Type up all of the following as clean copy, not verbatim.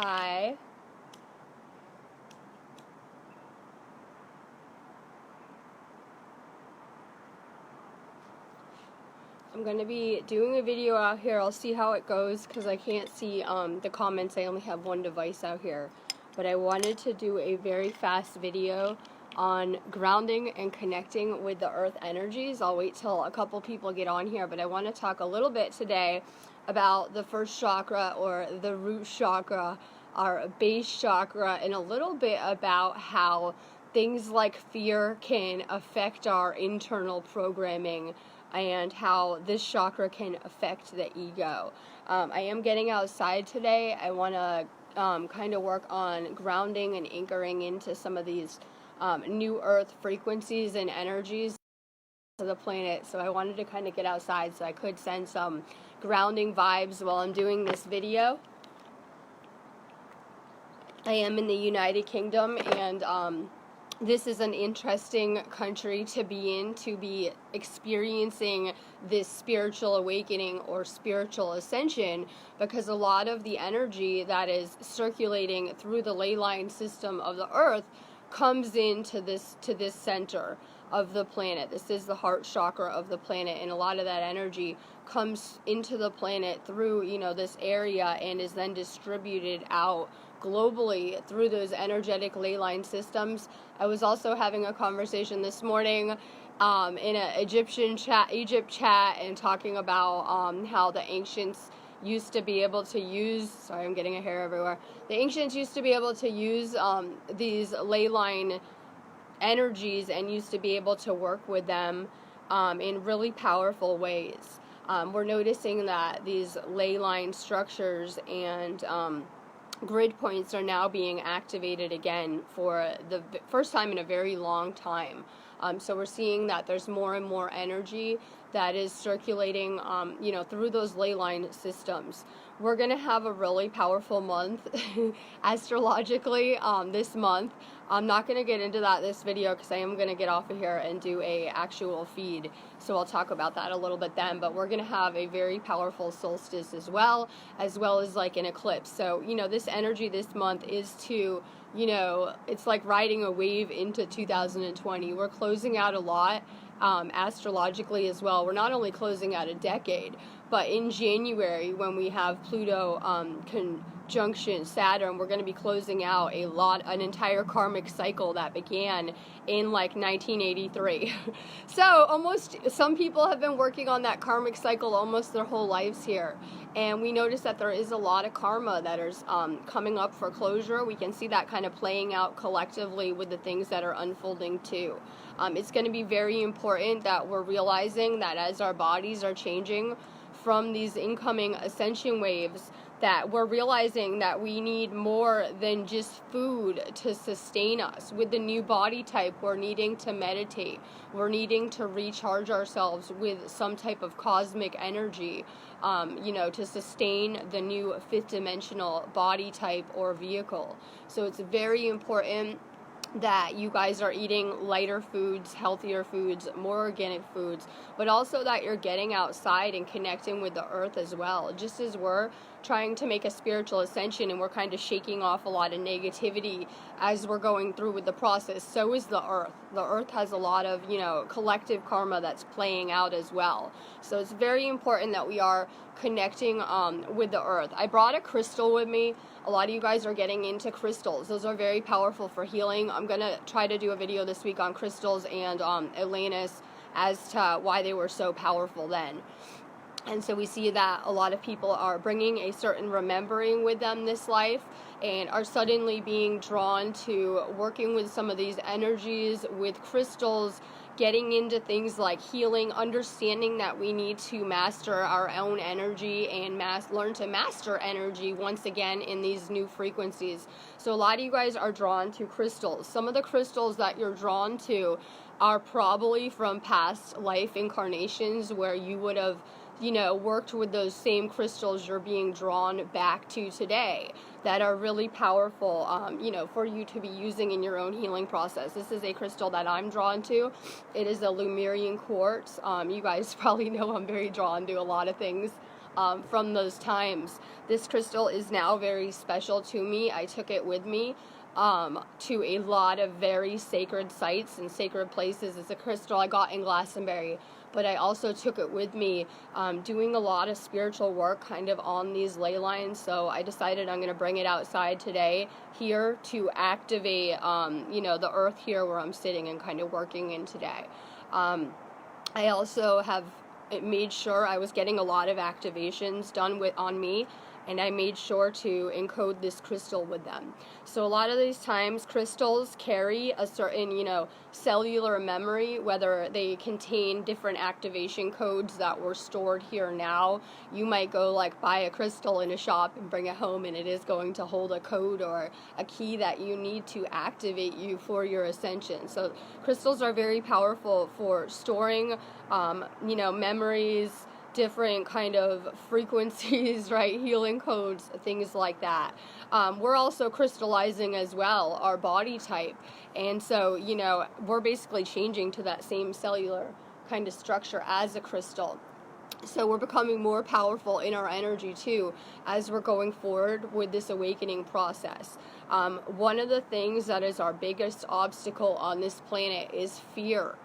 Hi. I'm going to be doing a video out here. I'll see how it goes because I can't see the comments. I only have one device out here. But I wanted to do a very fast video on grounding and connecting with the earth energies. I'll wait till a couple people get on here, but I want to talk a little bit today about the first chakra, or the root chakra, our base chakra, and a little bit about how things like fear can affect our internal programming and how this chakra can affect the ego. I am getting outside today. I want to kind of work on grounding and anchoring into some of these new earth frequencies and energies of the planet. So I wanted to kind of get outside so I could send some grounding vibes while I'm doing this video. I am in the United Kingdom, and this is an interesting country to be in, to be experiencing this spiritual awakening or spiritual ascension, because a lot of the energy that is circulating through the ley line system of the earth comes into this center of the planet. This is the heart chakra of the planet, and a lot of that energy comes into the planet through, this area, and is then distributed out globally through those energetic ley line systems. I was also having a conversation this morning in an Egypt chat, and talking about how the ancients used to be able to use, sorry, I'm getting a hair everywhere. The ancients used to be able to use these ley line energies, and used to be able to work with them in really powerful ways. We're noticing that these ley line structures and grid points are now being activated again for the first time in a very long time. So we're seeing that there's more and more energy that is circulating, through those ley line systems. We're going to have a really powerful month astrologically this month. I'm not going to get into that this video because I am going to get off of here and do a actual feed. So I'll talk about that a little bit then. But we're going to have a very powerful solstice as well as like an eclipse. So, this energy this month is to, it's like riding a wave into 2020. We're closing out a lot astrologically as well. We're not only closing out a decade, but in January, when we have Pluto conjunction Saturn, we're going to be closing out an entire karmic cycle that began in like 1983. So some people have been working on that karmic cycle almost their whole lives here. And we notice that there is a lot of karma that is coming up for closure. We can see that kind of playing out collectively with the things that are unfolding too. It's going to be very important that we're realizing that as our bodies are changing from these incoming ascension waves, that we're realizing that we need more than just food to sustain us. With the new body type, we're needing to meditate. We're needing to recharge ourselves with some type of cosmic energy, to sustain the new fifth dimensional body type or vehicle. So it's very important that you guys are eating lighter foods, healthier foods, more organic foods, but also that you're getting outside and connecting with the earth as well. Just as we're trying to make a spiritual ascension and we're kind of shaking off a lot of negativity as we're going through with the process, so is the earth. The earth has a lot of, collective karma that's playing out as well. So it's very important that we are connecting with the earth. I brought a crystal with me. A lot of you guys are getting into crystals. Those are very powerful for healing. I'm going to try to do a video this week on crystals and Atlantis as to why they were so powerful then. And so we see that a lot of people are bringing a certain remembering with them this life, and are suddenly being drawn to working with some of these energies with crystals, getting into things like healing, understanding that we need to master our own energy and learn to master energy once again in these new frequencies. So a lot of you guys are drawn to crystals. Some of the crystals that you're drawn to are probably from past life incarnations where you would have worked with those same crystals you're being drawn back to today, that are really powerful, for you to be using in your own healing process. This is a crystal that I'm drawn to. It is a Lemurian quartz. You guys probably know I'm very drawn to a lot of things from those times. This crystal is now very special to me. I took it with me to a lot of very sacred sites and sacred places. It's a crystal I got in Glastonbury, but I also took it with me doing a lot of spiritual work kind of on these ley lines. So I decided I'm going to bring it outside today here to activate, the earth here where I'm sitting and kind of working in today. I also have made sure I was getting a lot of activations done on me, and I made sure to encode this crystal with them. So a lot of these times crystals carry a certain, cellular memory, whether they contain different activation codes that were stored here now. You might go buy a crystal in a shop and bring it home, and it is going to hold a code or a key that you need to activate you for your ascension. So crystals are very powerful for storing, memories, different kind of frequencies, right? Healing codes, things like that. We're also crystallizing as well our body type. And so, we're basically changing to that same cellular kind of structure as a crystal. So we're becoming more powerful in our energy too as we're going forward with this awakening process. One of the things that is our biggest obstacle on this planet is fear.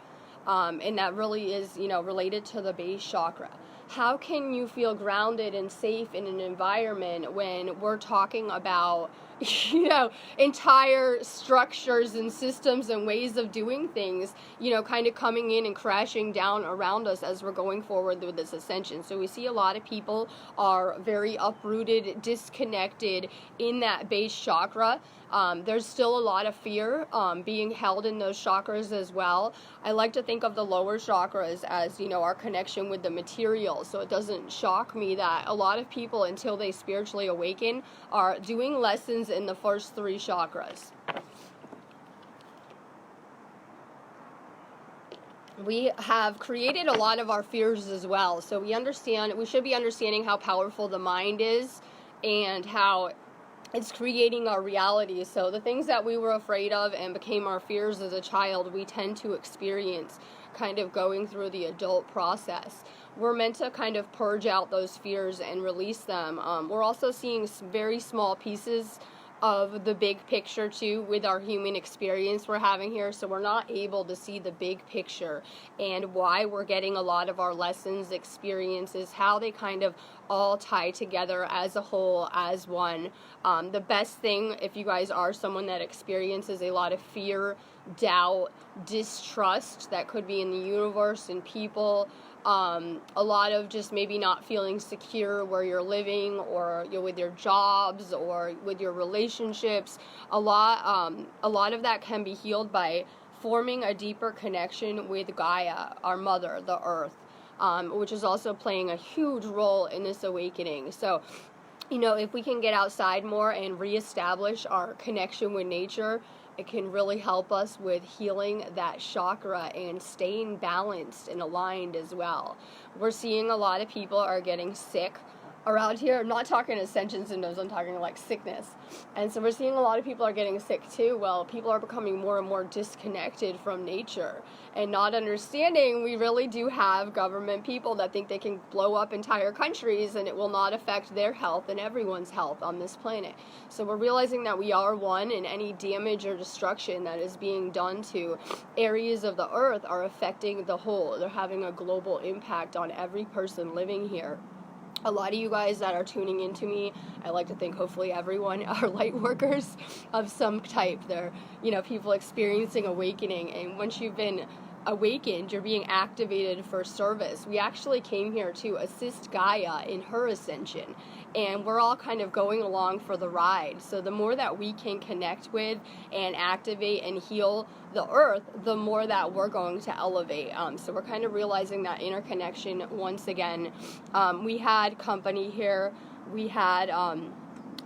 And that really is, related to the base chakra. How can you feel grounded and safe in an environment when we're talking about, entire structures and systems and ways of doing things, kind of coming in and crashing down around us as we're going forward with this ascension? So we see a lot of people are very uprooted, disconnected in that base chakra. There's still a lot of fear being held in those chakras as well. I like to think of the lower chakras as, our connection with the material. So it doesn't shock me that a lot of people, until they spiritually awaken, are doing lessons in the first 3 chakras. We have created a lot of our fears as well. So we should be understanding how powerful the mind is and how it's creating our reality. So the things that we were afraid of and became our fears as a child, we tend to experience kind of going through the adult process. We're meant to kind of purge out those fears and release them. We're also seeing very small pieces of the big picture too with our human experience we're having here, so we're not able to see the big picture and why we're getting a lot of our lessons, experiences, how they kind of all tie together as a whole, as one. The best thing, if you guys are someone that experiences a lot of fear, doubt, distrust that could be in the universe and people, a lot of just maybe not feeling secure where you're living, or with your jobs or with your relationships, a lot of that can be healed by forming a deeper connection with Gaia, our mother, the earth, which is also playing a huge role in this awakening. So, if we can get outside more and reestablish our connection with nature, it can really help us with healing that chakra and staying balanced and aligned as well. We're seeing a lot of people are getting sick around here. I'm not talking ascension symptoms, I'm talking sickness. And so we're seeing a lot of people are getting sick too. Well, people are becoming more and more disconnected from nature and not understanding we really do have government people that think they can blow up entire countries and it will not affect their health and everyone's health on this planet. So we're realizing that we are one, and any damage or destruction that is being done to areas of the earth are affecting the whole. They're having a global impact on every person living here. A lot of you guys that are tuning into me, I like to think hopefully everyone are light workers of some type. They're, people experiencing awakening, and once you've been awakened, you're being activated for service. We actually came here to assist Gaia in her ascension, and we're all kind of going along for the ride. So the more that we can connect with and activate and heal the earth, the more that we're going to elevate. So we're kind of realizing that interconnection once again. We had company here. We had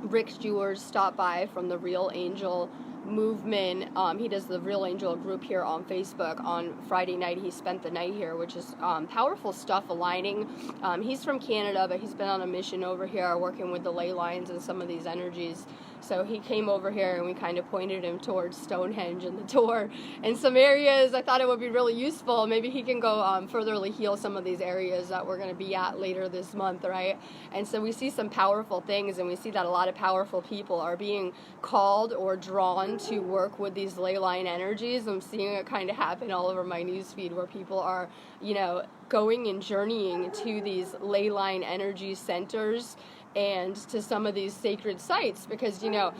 Rick Jewers stop by from the Real Angel movement, he does the Real Angel group here on Facebook. On Friday night, he spent the night here, which is powerful stuff aligning. He's from Canada, but he's been on a mission over here working with the ley lines and some of these energies. So he came over here and we kind of pointed him towards Stonehenge and the tour and some areas. I thought it would be really useful. Maybe he can go furtherly heal some of these areas that we're going to be at later this month, right? And so we see some powerful things, and we see that a lot of powerful people are being called or drawn to work with these ley line energies. I'm seeing it kind of happen all over my newsfeed where people are, you know, going and journeying to these ley line energy centers and to some of these sacred sites, because, you know,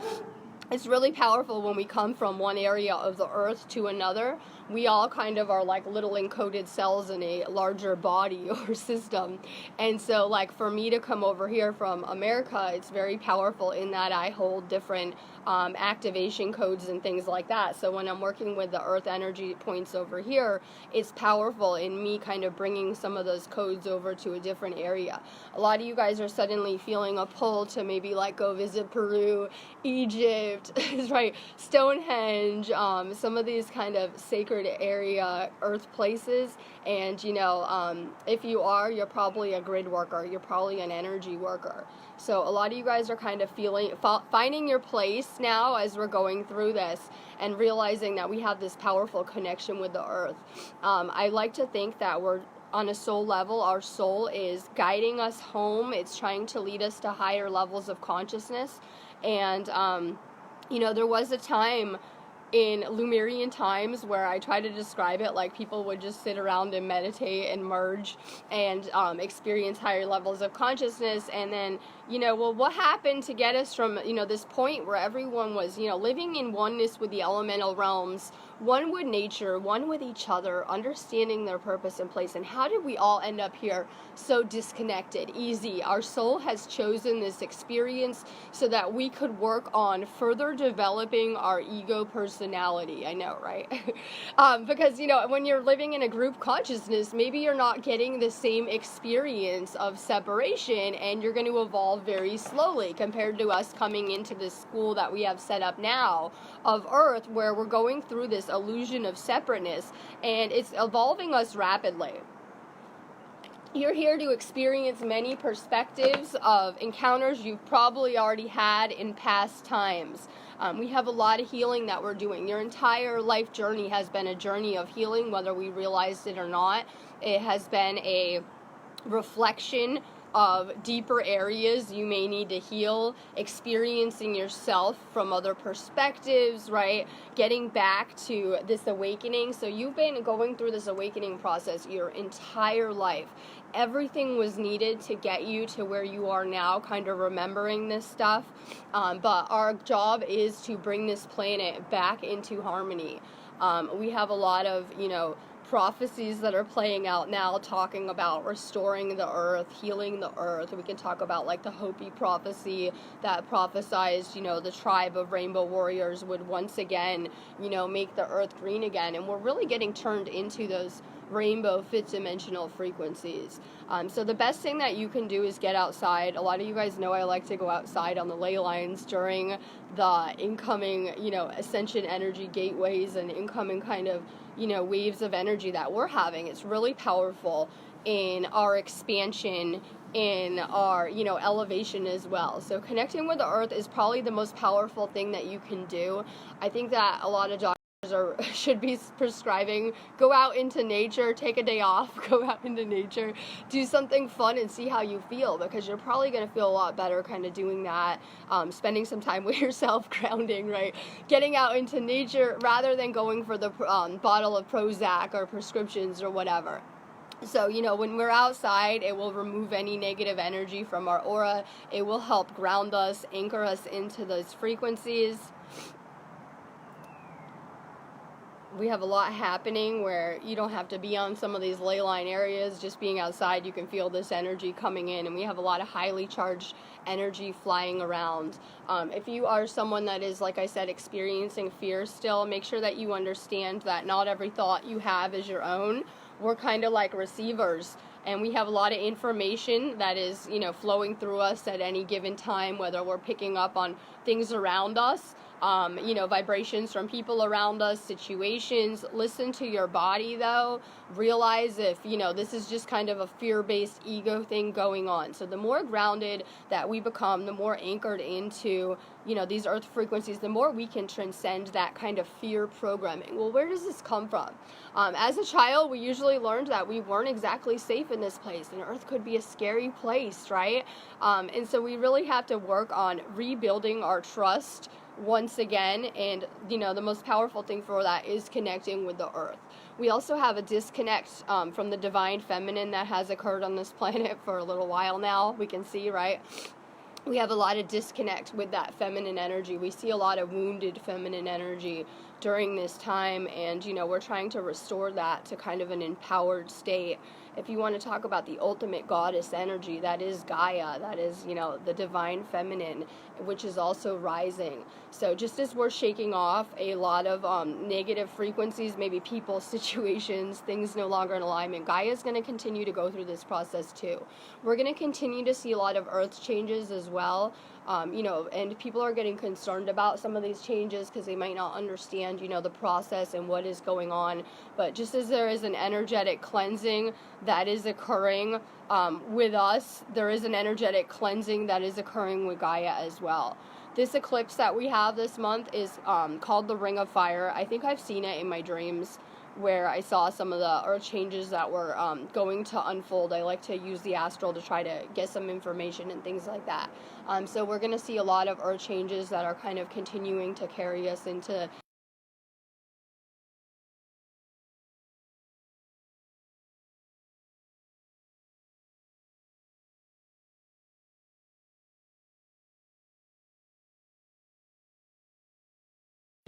it's really powerful when we come from one area of the earth to another. We all kind of are like little encoded cells in a larger body or system. And so, like, for me to come over here from America, it's very powerful in that I hold different activation codes and things like that. So when I'm working with the earth energy points over here, it's powerful in me kind of bringing some of those codes over to a different area. A lot of you guys are suddenly feeling a pull to maybe like go visit Peru, Egypt, right, Stonehenge, some of these kind of sacred area earth places. And, you know, if you are, you're probably a grid worker, you're probably an energy worker. So a lot of you guys are kind of finding your place now as we're going through this and realizing that we have this powerful connection with the earth. I like to think that we're on a soul level, our soul is guiding us home. It's trying to lead us to higher levels of consciousness. And, you know, there was a time in Lemurian times where I try to describe it like people would just sit around and meditate and merge and experience higher levels of consciousness. And then, you know, well, what happened to get us from, you know, this point where everyone was, you know, living in oneness with the elemental realms, one with nature, one with each other, understanding their purpose and place. And how did we all end up here so disconnected? Easy. Our soul has chosen this experience so that we could work on further developing our ego personality. I know, right? Because, you know, when you're living in a group consciousness, maybe you're not getting the same experience of separation, and you're going to evolve very slowly compared to us coming into this school that we have set up now of Earth, where we're going through this illusion of separateness, and it's evolving us rapidly. You're here to experience many perspectives of encounters you've probably already had in past times. We have a lot of healing that we're doing. Your entire life journey has been a journey of healing, whether we realized it or not. It has been a reflection of deeper areas you may need to heal, experiencing yourself from other perspectives, right? Getting back to this awakening. So you've been going through this awakening process your entire life. Everything was needed to get you to where you are now, kind of remembering this stuff. But our job is to bring this planet back into harmony. We have a lot of, you know, prophecies that are playing out now talking about restoring the earth, healing the earth. We can talk about like the Hopi prophecy that prophesized, you know, the tribe of rainbow warriors would once again, you know, make the earth green again. And we're really getting turned into those rainbow fifth dimensional frequencies. So the best thing that you can do is get outside. A lot of you guys know I like to go outside on the ley lines during the incoming, you know, ascension energy gateways and incoming kind of, you know, waves of energy that we're having. It's really powerful in our expansion, in our, you know, elevation as well. So connecting with the earth is probably the most powerful thing that you can do. I think that a lot of should be prescribing, go out into nature, take a day off, go out into nature, do something fun and see how you feel, because you're probably going to feel a lot better kind of doing that, spending some time with yourself, grounding, right, getting out into nature rather than going for the bottle of Prozac or prescriptions or whatever. So, you know, when we're outside, it will remove any negative energy from our aura. It will help ground us, anchor us into those frequencies. We have a lot happening where you don't have to be on some of these ley line areas. Just being outside, you can feel this energy coming in, and we have a lot of highly charged energy flying around. If you are someone that is, like I said, experiencing fear still, make sure that you understand that not every thought you have is your own. We're kind of like receivers, and we have a lot of information that is, you know, flowing through us at any given time, whether we're picking up on things around us vibrations from people around us, situations. Listen to your body, though. Realize if, this is just kind of a fear-based ego thing going on. So the more grounded that we become, the more anchored into, these earth frequencies, the more we can transcend that kind of fear programming. Well, where does this come from? As a child, we usually learned that we weren't exactly safe in this place, and earth could be a scary place, right? And so we really have to work on rebuilding our trust once again, and the most powerful thing for that is connecting with the earth. We also have a disconnect from the divine feminine that has occurred on this planet for a little while now. We can see, right? We have a lot of disconnect with that feminine energy. We see a lot of wounded feminine energy during this time, and we're trying to restore that to kind of an empowered state. If you want to talk about the ultimate goddess energy, that is Gaia, that is, the divine feminine, which is also rising. So just as we're shaking off a lot of negative frequencies, maybe people, situations, things no longer in alignment, Gaia is going to continue to go through this process too. We're going to continue to see a lot of earth changes as well. And people are getting concerned about some of these changes because they might not understand, the process and what is going on. But just as there is an energetic cleansing that is occurring with us, there is an energetic cleansing that is occurring with Gaia as well. This eclipse that we have this month is called the Ring of Fire. I think I've seen it in my dreams, where I saw some of the earth changes that were going to unfold. I like to use the astral to try to get some information and things like that. So we're going to see a lot of earth changes that are kind of continuing to carry us into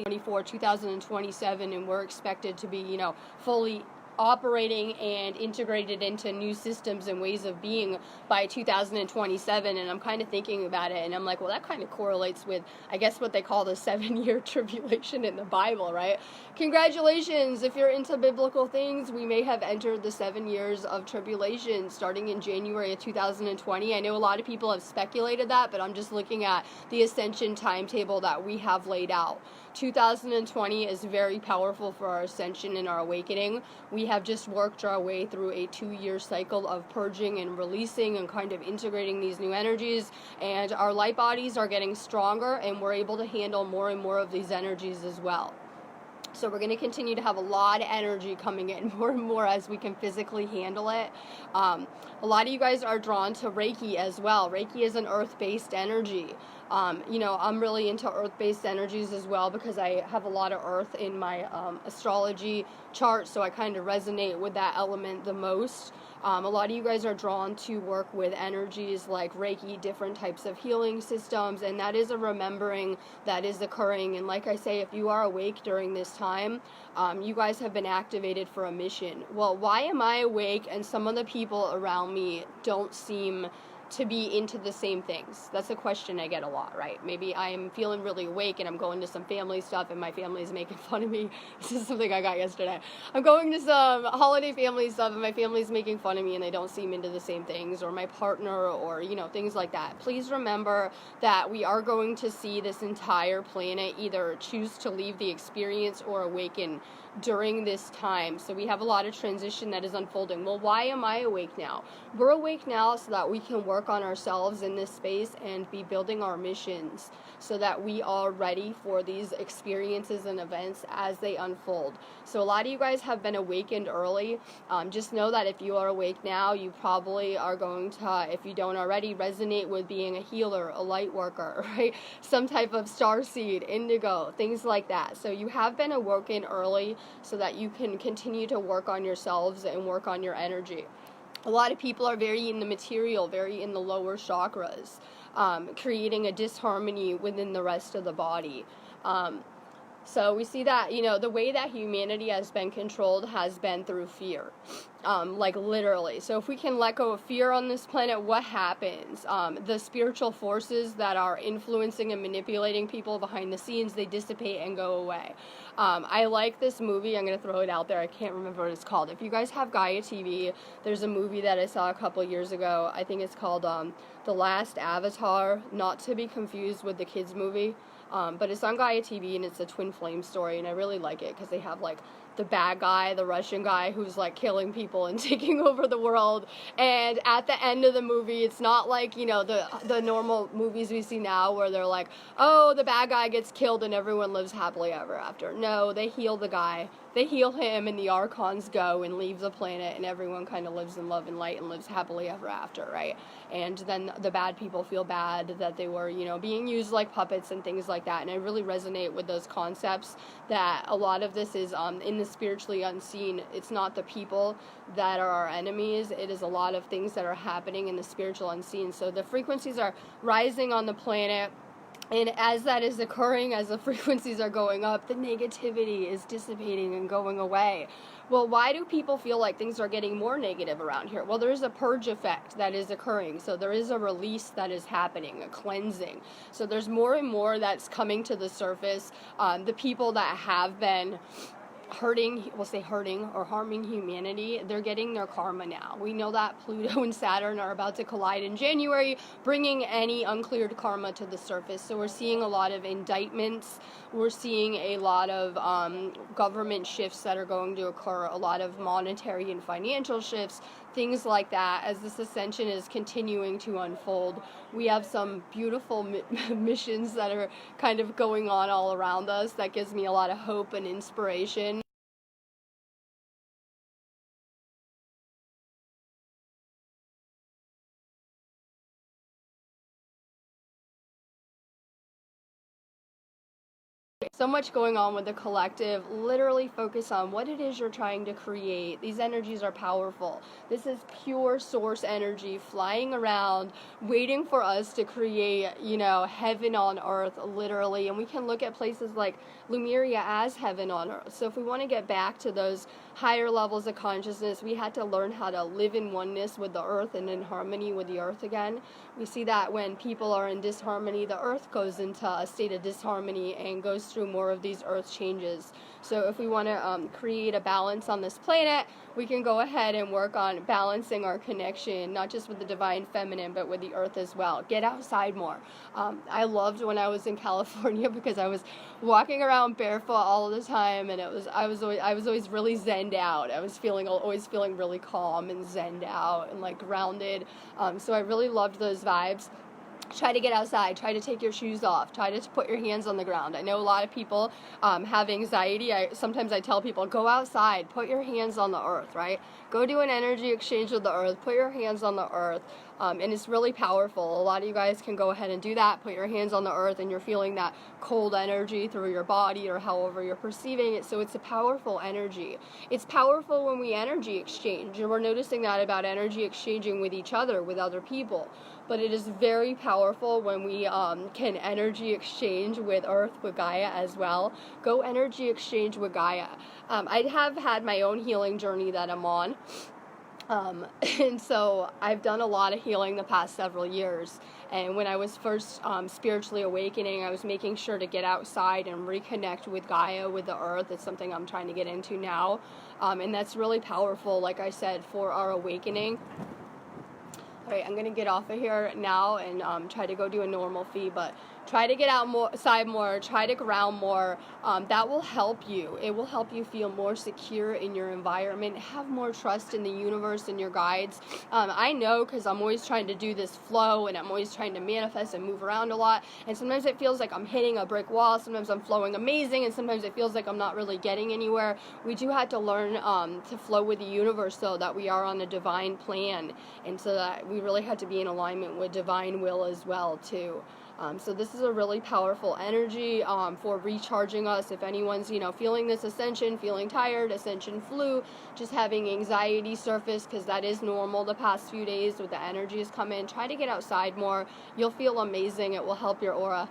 '24, 2027, and we're expected to be, fully operating and integrated into new systems and ways of being by 2027. And I'm kind of thinking about it, and I'm like, well, that kind of correlates with, I guess, what they call the 7-year tribulation in the Bible, right? Congratulations, if you're into biblical things, we may have entered the 7 years of tribulation starting in January of 2020. I know a lot of people have speculated that, but I'm just looking at the Ascension timetable that we have laid out. 2020 is very powerful for our ascension and our awakening. We have just worked our way through a 2-year cycle of purging and releasing and kind of integrating these new energies, and our light bodies are getting stronger, and we're able to handle more and more of these energies as well. So we're going to continue to have a lot of energy coming in more and more as we can physically handle it. A lot of you guys are drawn to Reiki as well. Reiki is an earth-based energy. I'm really into earth-based energies as well because I have a lot of earth in my astrology chart, so I kind of resonate with that element the most. A lot of you guys are drawn to work with energies like Reiki, different types of healing systems, and that is a remembering that is occurring. And like I say, if you are awake during this time, you guys have been activated for a mission. Well, why am I awake and some of the people around me don't seem to be into the same things? That's a question I get a lot, right? Maybe I'm feeling really awake and I'm going to some family stuff and my family is making fun of me. This is something I got yesterday. I'm going to some holiday family stuff and my family's making fun of me and they don't seem into the same things, or my partner, or things like that. Please remember that we are going to see this entire planet either choose to leave the experience or awaken during this time. So we have a lot of transition that is unfolding. Well, why am I awake now? We're awake now so that we can work on ourselves in this space and be building our missions so that we are ready for these experiences and events as they unfold. So a lot of you guys have been awakened early. Just know that if you are awake now, you probably are going to, if you don't already, resonate with being a healer, a light worker, right? Some type of starseed, indigo, things like that. So you have been awoken early so that you can continue to work on yourselves and work on your energy. A lot of people are very in the material, very in the lower chakras, creating a disharmony within the rest of the body. So we see that, the way that humanity has been controlled has been through fear, like literally. So if we can let go of fear on this planet, what happens? The spiritual forces that are influencing and manipulating people behind the scenes, they dissipate and go away. I like this movie. I'm going to throw it out there. I can't remember what it's called. If you guys have Gaia TV, there's a movie that I saw a couple years ago. I think it's called The Last Avatar, not to be confused with the kids movie. But it's on Gaia TV, and it's a twin flame story, and I really like it because they have like the bad guy, the Russian guy who's like killing people and taking over the world. And at the end of the movie, it's not like, you know, the normal movies we see now where they're like, oh, the bad guy gets killed and everyone lives happily ever after. No, they heal the guy. They heal him, and the archons go and leave the planet, and everyone kind of lives in love and light and lives happily ever after, right? And then the bad people feel bad that they were, you know, being used like puppets and things like that. And I really resonate with those concepts that a lot of this is in the spiritually unseen. It's not the people that are our enemies. It is a lot of things that are happening in the spiritual unseen. So the frequencies are rising on the planet. And as that is occurring, as the frequencies are going up, the negativity is dissipating and going away. Well, why do people feel like things are getting more negative around here? Well, there is a purge effect that is occurring. So there is a release that is happening, a cleansing. So there's more and more that's coming to the surface. The people that have been hurting or harming humanity, they're getting their karma now. We know that Pluto and Saturn are about to collide in January, bringing any uncleared karma to the surface. So we're seeing a lot of indictments. We're seeing a lot of government shifts that are going to occur, a lot of monetary and financial shifts, things like that. As this ascension is continuing to unfold, we have some beautiful missions that are kind of going on all around us. That gives me a lot of hope and inspiration. So much going on with the collective. Literally focus on what it is you're trying to create. These energies are powerful. This is pure source energy flying around, waiting for us to create, you know, heaven on earth, literally. And we can look at places like Lemuria as heaven on earth. So if we want to get back to those higher levels of consciousness, we had to learn how to live in oneness with the earth and in harmony with the earth again. We see that when people are in disharmony, the earth goes into a state of disharmony and goes through more of these earth changes. So if we want to create a balance on this planet, we can go ahead and work on balancing our connection, not just with the divine feminine, but with the earth as well. Get outside more. I loved when I was in California because I was walking around barefoot all the time, and I was always really zenned out. I was always feeling really calm and zenned out and like grounded. So I really loved those vibes. Try to get outside. Try to take your shoes off. Try to put your hands on the ground. I know a lot of people have anxiety. Sometimes I tell people, go outside. Put your hands on the earth, right? Go do an energy exchange with the earth. Put your hands on the earth. And it's really powerful. A lot of you guys can go ahead and do that. Put your hands on the earth, and you're feeling that cold energy through your body or however you're perceiving it. So it's a powerful energy. It's powerful when we energy exchange. And we're noticing that about energy exchanging with each other, with other people. But it is very powerful when we can energy exchange with Earth, with Gaia as well. Go energy exchange with Gaia. I have had my own healing journey that I'm on. And so I've done a lot of healing the past several years. And when I was first spiritually awakening, I was making sure to get outside and reconnect with Gaia, with the earth. It's something I'm trying to get into now. And that's really powerful, like I said, for our awakening. All right, I'm going to get off of here now and try to go do a normal feed, but try to get outside more, try to ground more. That will help you. It will help you feel more secure in your environment, have more trust in the universe and your guides. I know because I'm always trying to do this flow, and I'm always trying to manifest and move around a lot, and sometimes it feels like I'm hitting a brick wall, sometimes I'm flowing amazing, and sometimes it feels like I'm not really getting anywhere. We do have to learn to flow with the universe, though, that we are on a divine plan, and so that we really have to be in alignment with divine will as well, too. So this is a really powerful energy for recharging us. If anyone's, feeling this ascension, feeling tired, ascension flu, just having anxiety surface, because that is normal the past few days with the energies come in, try to get outside more. You'll feel amazing. It will help your aura.